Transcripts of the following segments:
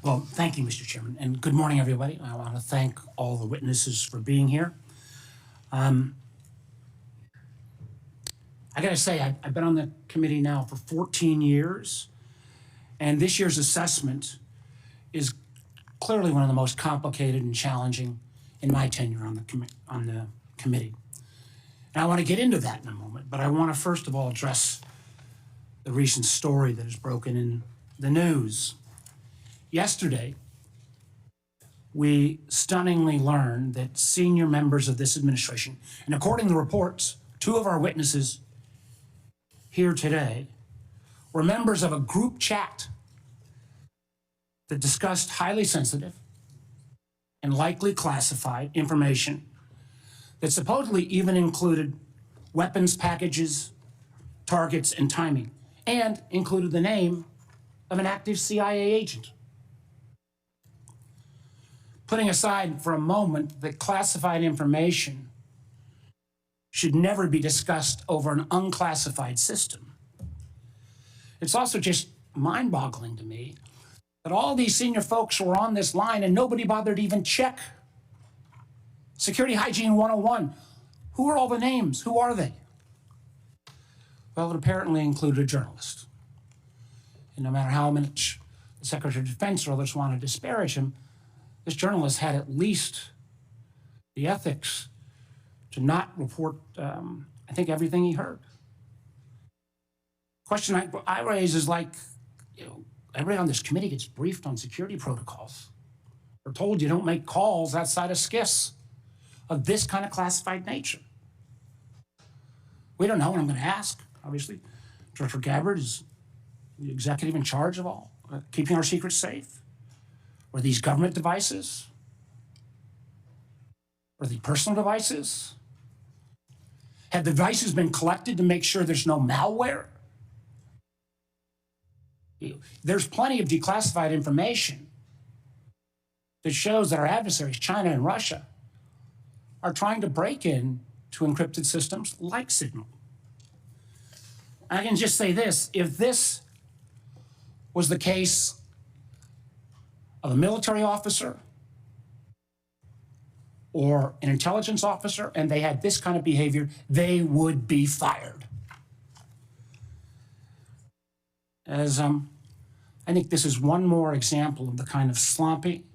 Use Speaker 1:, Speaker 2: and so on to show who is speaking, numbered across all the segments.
Speaker 1: Well, thank you, Mr. Chairman, and good morning, everybody. I want to thank all the witnesses for being here. I got to say, I've been on the committee now for 14 years, and this year's assessment is clearly one of the most complicated and challenging in my tenure on the committee. And I want to get into that in a moment, but I want to first of all address the recent story that has broken in the news. Yesterday, we stunningly learned that senior members of this administration, and according to reports, two of our witnesses here today were members of a group chat that discussed highly sensitive and likely classified information that supposedly even included weapons packages, targets, and timing, and included the name of an active CIA agent. Putting aside for a moment that classified information should never be discussed over an unclassified system, it's also just mind-boggling to me that all these senior folks were on this line and nobody bothered to even check. Security Hygiene 101. Who are all the names? Who are they? Well, it apparently included a journalist. And no matter how much the Secretary of Defense or others want to disparage him, this journalist had at least the ethics to not report, I think, everything he heard. Question I raise is like, everybody on this committee gets briefed on security protocols. We're told you don't make calls outside of SCIS of this kind of classified nature. We don't know, and I'm going to ask, obviously. Director Gabbard is the executive in charge of all, keeping our secrets safe. Were these government devices? Were they personal devices? Have the devices been collected to make sure there's no malware? There's plenty of declassified information that shows that our adversaries, China and Russia, are trying to break in to encrypted systems like Sentinel. I can just say this, if this was the case of a military officer or an intelligence officer and they had this kind of behavior, they would be fired. As I think this is one more example of the kind of sloppy,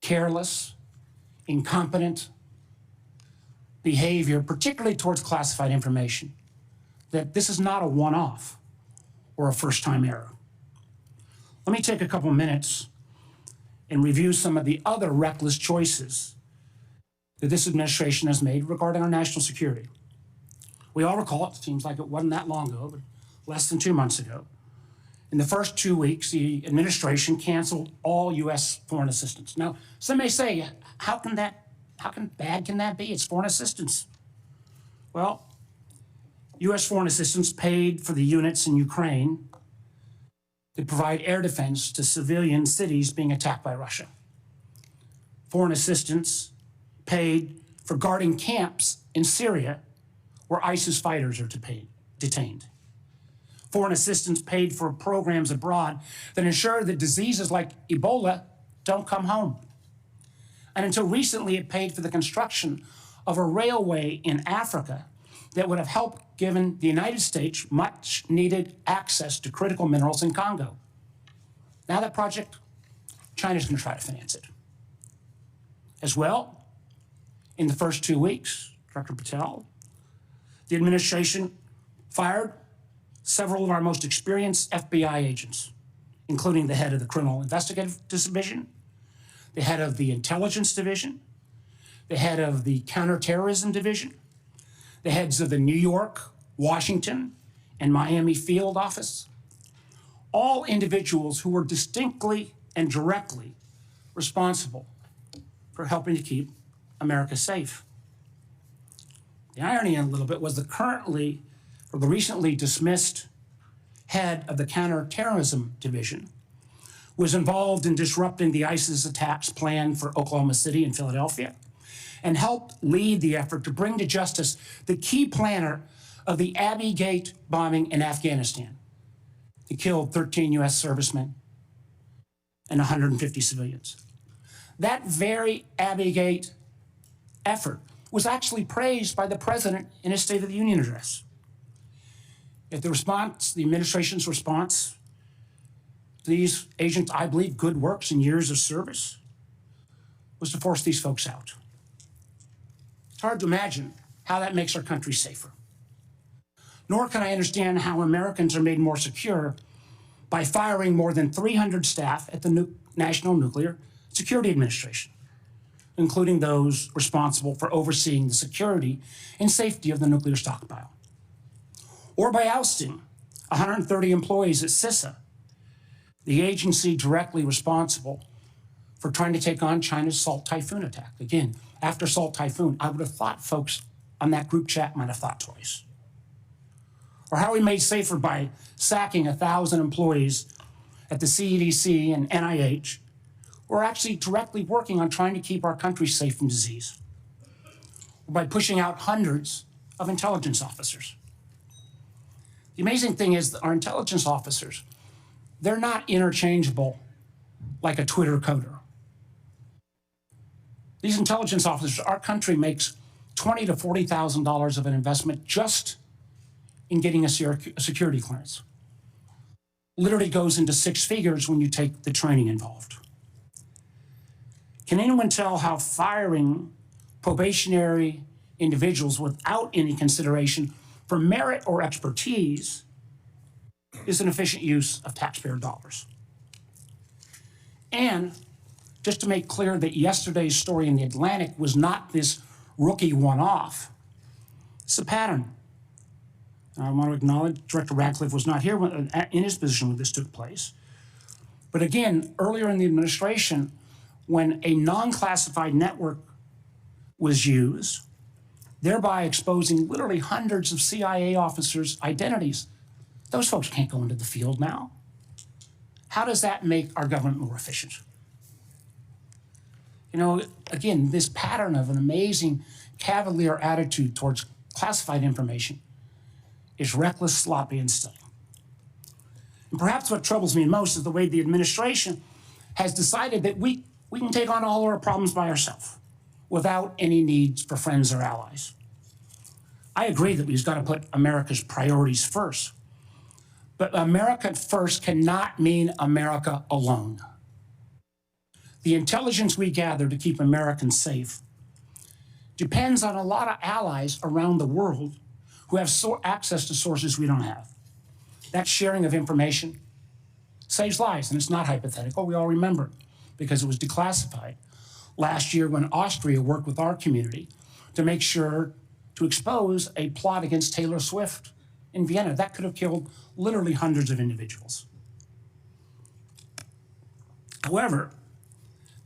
Speaker 1: careless, incompetent behavior, particularly towards classified information, that this is not a one-off or a first-time error. Let me take a couple minutes and review some of the other reckless choices that this administration has made regarding our national security. We all recall, it seems like it wasn't that long ago, but less than 2 months ago, in the first 2 weeks, the administration canceled all U.S. foreign assistance. Now, some may say, how bad can that be? It's foreign assistance. Well, U.S. foreign assistance paid for the units in Ukraine that provide air defense to civilian cities being attacked by Russia. Foreign assistance paid for guarding camps in Syria where ISIS fighters are detained. Foreign assistance paid for programs abroad that ensure that diseases like Ebola don't come home. And until recently, it paid for the construction of a railway in Africa that would have helped given the United States much needed access to critical minerals in Congo. Now that project, China's going to try to finance it. As well, in the first 2 weeks, Director Patel, the administration fired several of our most experienced FBI agents, including the head of the Criminal Investigative Division, the head of the Intelligence Division, the head of the Counterterrorism Division, the heads of the New York, Washington, and Miami field office, all individuals who were distinctly and directly responsible for helping to keep America safe. The irony in a little bit was the recently dismissed head of the Counterterrorism Division was involved in disrupting the ISIS attacks planned for Oklahoma City and Philadelphia, and helped lead the effort to bring to justice the key planner of the Abbey Gate bombing in Afghanistan. It killed 13 U.S. servicemen and 150 civilians. That very Abbey-gate effort was actually praised by the president in his State of the Union address. Yet the response, the administration's response to these agents, I believe, good works and years of service, was to force these folks out. It's hard to imagine how that makes our country safer. Nor can I understand how Americans are made more secure by firing more than 300 staff at the National Nuclear Security Administration, including those responsible for overseeing the security and safety of the nuclear stockpile. Or by ousting 130 employees at CISA, the agency directly responsible for trying to take on China's Salt Typhoon attack. Again, after Salt Typhoon, I would have thought folks on that group chat might have thought twice. Or how we made safer by sacking 1,000 employees at the CDC and NIH who are actually directly working on trying to keep our country safe from disease. Or by pushing out hundreds of intelligence officers. The amazing thing is that our intelligence officers, they're not interchangeable like a Twitter coder. These intelligence officers, our country makes $20,000 to $40,000 of an investment just in getting a security clearance. Literally goes into six figures when you take the training involved. Can anyone tell how firing probationary individuals without any consideration for merit or expertise is an efficient use of taxpayer dollars? And just to make clear that yesterday's story in the Atlantic was not this rookie one-off, it's a pattern. I want to acknowledge Director Radcliffe was not here in his position when this took place. But again, earlier in the administration, when a non-classified network was used, thereby exposing literally hundreds of CIA officers' identities, those folks can't go into the field now. How does that make our government more efficient? You know, again, this pattern of an amazing cavalier attitude towards classified information is reckless, sloppy, and stunning. And perhaps what troubles me most is the way the administration has decided that we can take on all our problems by ourselves without any needs for friends or allies. I agree that we've got to put America's priorities first, but America first cannot mean America alone. The intelligence we gather to keep Americans safe depends on a lot of allies around the world who have access to sources we don't have. That sharing of information saves lives, and it's not hypothetical. We all remember it because it was declassified last year when Austria worked with our community to make sure to expose a plot against Taylor Swift in Vienna. That could have killed literally hundreds of individuals. However,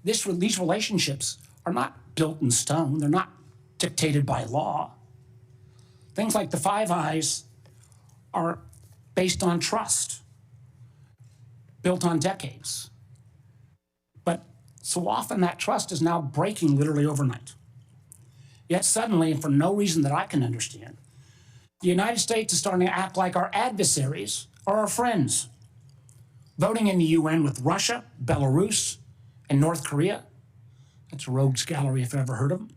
Speaker 1: these relationships are not built in stone. They're not dictated by law. Things like the Five Eyes are based on trust, built on decades. But so often that trust is now breaking literally overnight. Yet suddenly, and for no reason that I can understand, the United States is starting to act like our adversaries are our friends. Voting in the UN with Russia, Belarus, and North Korea. That's a rogues gallery if I've ever heard of them.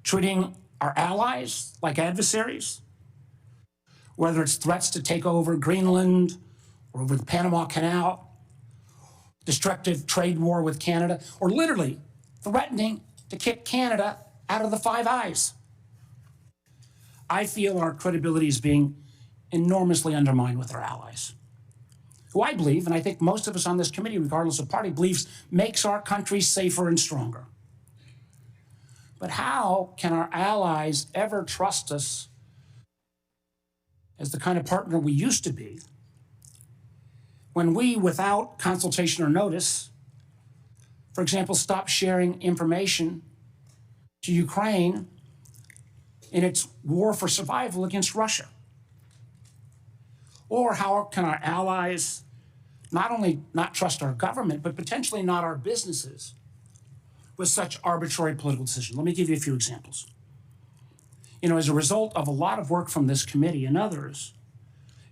Speaker 1: Treating our allies like adversaries, whether it's threats to take over Greenland or over the Panama Canal, destructive trade war with Canada, or literally threatening to kick Canada out of the Five Eyes. I feel our credibility is being enormously undermined with our allies, who I believe, and I think most of us on this committee, regardless of party, believes makes our country safer and stronger. But how can our allies ever trust us as the kind of partner we used to be when we, without consultation or notice, for example, stop sharing information to Ukraine in its war for survival against Russia? Or how can our allies not only not trust our government, but potentially not our businesses with such arbitrary political decisions? Let me give you a few examples. You know, as a result of a lot of work from this committee and others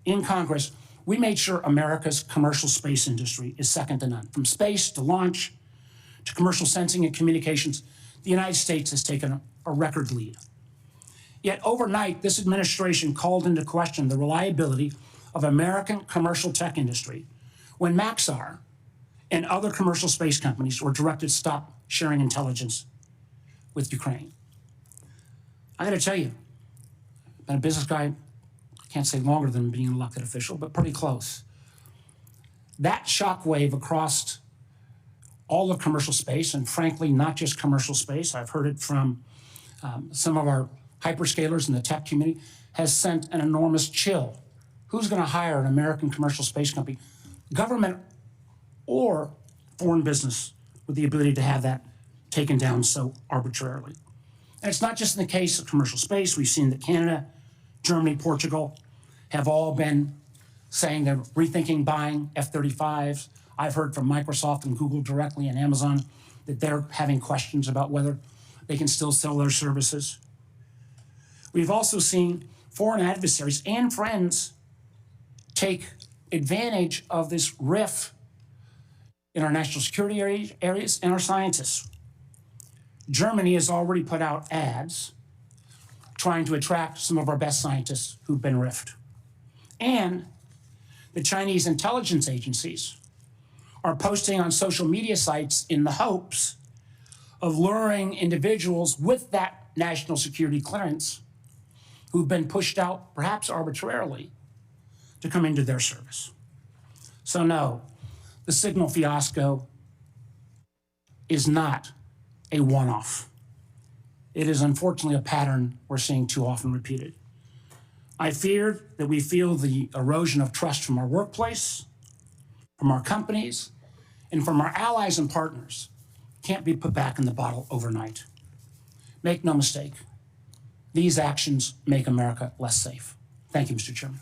Speaker 1: in Congress, We made sure America's commercial space industry is second to none. From space to launch to commercial sensing and communications, the United States has taken a record lead. Yet overnight, this administration called into question the reliability of American commercial tech industry when Maxar and other commercial space companies were directed to stop sharing intelligence with Ukraine. I gotta tell you, I've been a business guy, can't say longer than being an elected official, but pretty close. That shockwave across all of commercial space, and frankly, not just commercial space, I've heard it from some of our hyperscalers in the tech community, has sent an enormous chill. Who's gonna hire an American commercial space company, government or foreign business, with the ability to have that taken down so arbitrarily? And it's not just in the case of commercial space. We've seen that Canada, Germany, Portugal have all been saying they're rethinking buying F-35s. I've heard from Microsoft and Google directly and Amazon that they're having questions about whether they can still sell their services. We've also seen foreign adversaries and friends take advantage of this rift in our national security areas and our scientists. Germany has already put out ads trying to attract some of our best scientists who've been rifted. And the Chinese intelligence agencies are posting on social media sites in the hopes of luring individuals with that national security clearance who've been pushed out, perhaps arbitrarily, to come into their service. So no, the Signal fiasco is not a one-off. It is unfortunately a pattern we're seeing too often repeated. I fear that we feel the erosion of trust from our workplace, from our companies, and from our allies and partners can't be put back in the bottle overnight. Make no mistake, these actions make America less safe. Thank you, Mr. Chairman.